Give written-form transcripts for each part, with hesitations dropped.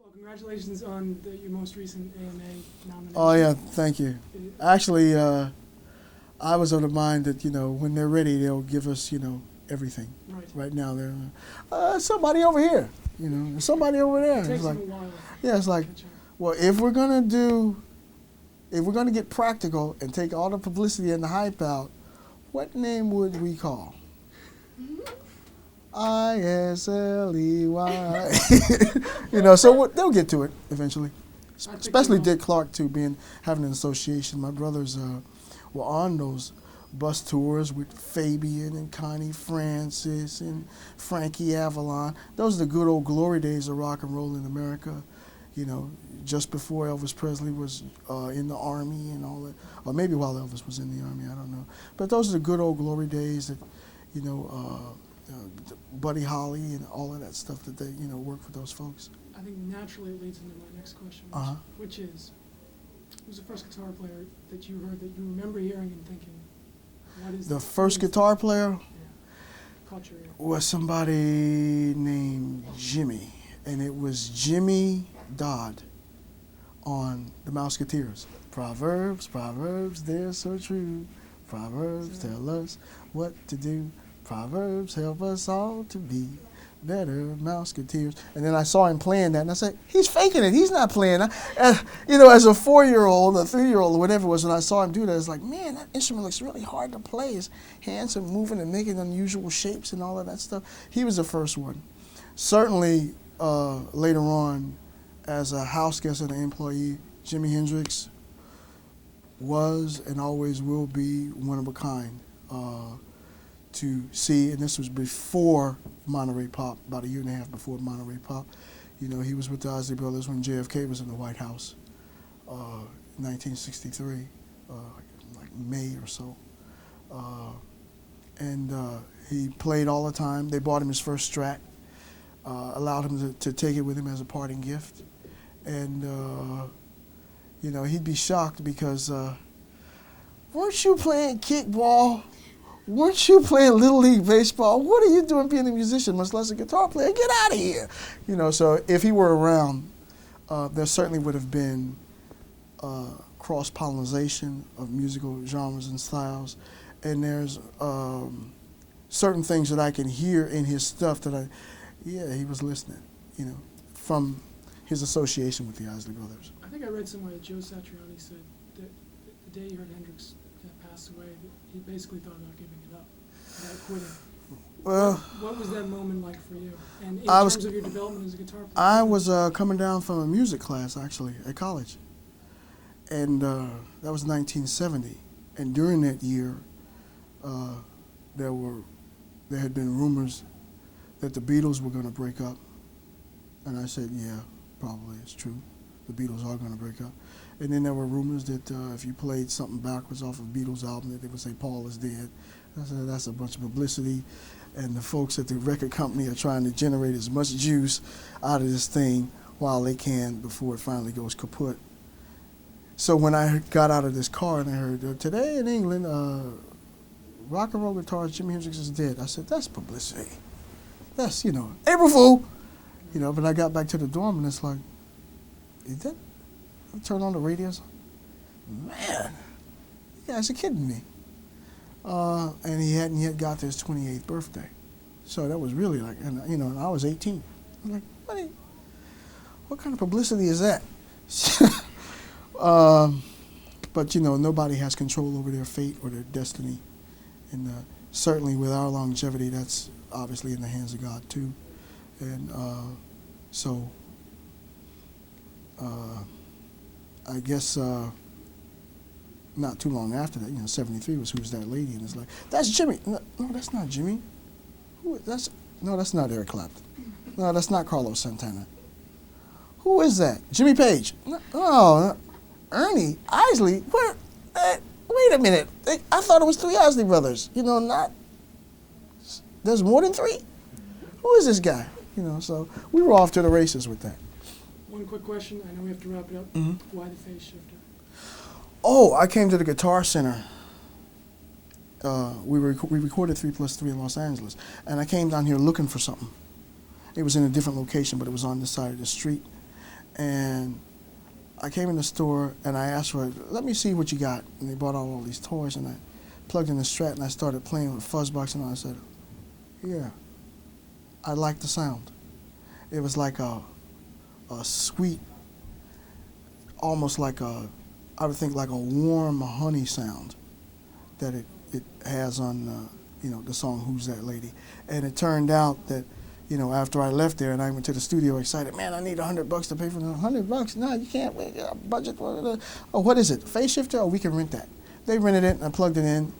Well, congratulations on your most recent AMA nomination. Oh yeah, thank you. Actually, I was of the mind that when they're ready, they'll give us everything. Right. Right now, they're somebody over here, there's somebody over there. It takes It's like, them a while. yeah, it's like, Catch up. well, if we're gonna get practical and take all the publicity and the hype out, what name would we call? Isley. So they'll get to it eventually. Especially Dick Clark too, having an association. My brothers were on those bus tours with Fabian and Connie Francis and Frankie Avalon. Those are the good old glory days of rock and roll in America. Just before Elvis Presley was in the Army and all that, or maybe while Elvis was in the Army, I don't know. But those are the good old glory days that, Buddy Holly and all of that stuff that they, work for those folks. I think naturally it leads into my next question, which is, who's the first guitar player that you heard that you remember hearing and thinking, what is The this? first What is guitar this? player Yeah. Caught your ear. was somebody named Jimmy, and it was Jimmy Dodd on the Mouseketeers. Proverbs, Proverbs, they're so true. Proverbs tell us what to do. Proverbs help us all to be better Mouseketeers. And then I saw him playing that, and I said, he's faking it. He's not playing. As a 4-year-old, a 3-year-old, or whatever it was, when I saw him do that, I was like, man, that instrument looks really hard to play. His hands are moving and making unusual shapes and all of that stuff. He was the first one. Certainly, later on, as a house guest and an employee, Jimi Hendrix was and always will be one of a kind to see, and this was before Monterey Pop, about a year and a half before Monterey Pop. He was with the Isley Brothers when JFK was in the White House, 1963, like May or so. And he played all the time. They bought him his first Strat, allowed him to take it with him as a parting gift. And, he'd be shocked because, weren't you playing kickball? Weren't you playing Little League Baseball? What are you doing being a musician, much less a guitar player? Get out of here. So if he were around, there certainly would have been cross-pollination of musical genres and styles. And there's certain things that I can hear in his stuff that he was listening, from his association with the Isley Brothers. I think I read somewhere that Joe Satriani said that the day he heard Hendrix pass away, that he basically thought about giving it up, about quitting. Well, what was that moment like for you? And in I terms was- of your development as a guitar player? I was coming down from a music class, actually, at college. And that was 1970. And during that year, there had been rumors that the Beatles were going to break up. And I said, yeah, probably it's true. The Beatles are going to break up. And then there were rumors that if you played something backwards off of a Beatles album, that they would say Paul is dead. I said, that's a bunch of publicity. And the folks at the record company are trying to generate as much juice out of this thing while they can before it finally goes kaput. So when I got out of this car and I heard, today in England, rock and roll guitarist Jimi Hendrix is dead, I said, that's publicity. That's, April Fool. But I got back to the dorm and it's like, is that? I turned on the radio. Man, you guys are kidding me. And he hadn't yet got to his 28th birthday. So that was really like, and I was 18. I'm like, what kind of publicity is that? But, nobody has control over their fate or their destiny. And certainly with our longevity, that's obviously in the hands of God, too. And so I guess not too long after that, 73 was Who's That Lady? And it's like, that's Jimmy. No, that's not Jimmy. No, that's not Eric Clapton. No, that's not Carlos Santana. Who is that? Jimmy Page. No, Ernie Isley. Wait a minute. I thought it was 3 Isley brothers. There's more than 3? Who is this guy? So we were off to the races with that. One quick question. I know we have to wrap it up. Mm-hmm. Why the phase shifter? Oh, I came to the Guitar Center. We recorded 3+3 in Los Angeles, and I came down here looking for something. It was in a different location, but it was on this side of the street. And I came in the store and I asked for, let me see what you got. And they brought out all these toys, and I plugged in the Strat and I started playing with Fuzzbox, and I said, yeah, I like the sound. It was like a sweet, almost like I would think like a warm honey sound that it has on, the song Who's That Lady. And it turned out that, after I left there and I went to the studio excited, man, I need $100 to pay for the $100. No, you can't. Wait, budget. Oh, what is it? Phase shifter? Oh, we can rent that. They rented it and I plugged it in,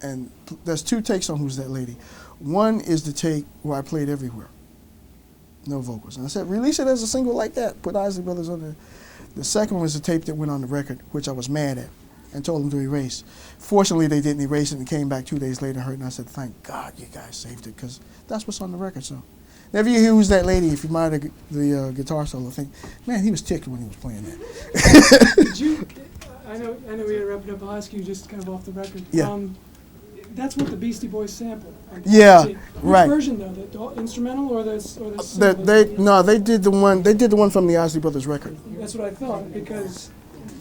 and there's 2 takes on Who's That Lady. One is the take where I played everywhere, no vocals. And I said, release it as a single like that. Put Isley Brothers on there. The second one was the tape that went on the record, which I was mad at and told them to erase. Fortunately, they didn't erase it and came back 2 days later and heard it, and I said, thank God you guys saved it, because that's what's on the record. So whenever you hear Who's That Lady, if you mind the guitar solo, think, man, he was ticked when he was playing that. Did you? I know we had to wrap it up. I'll ask you just kind of off the record. Yeah. That's what the Beastie Boys sampled. Yeah, Which right. version though? The instrumental or the They did the one. They did the one from the Isley Brothers record. That's what I thought, because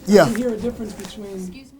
Yeah. I can hear a difference between. Excuse me?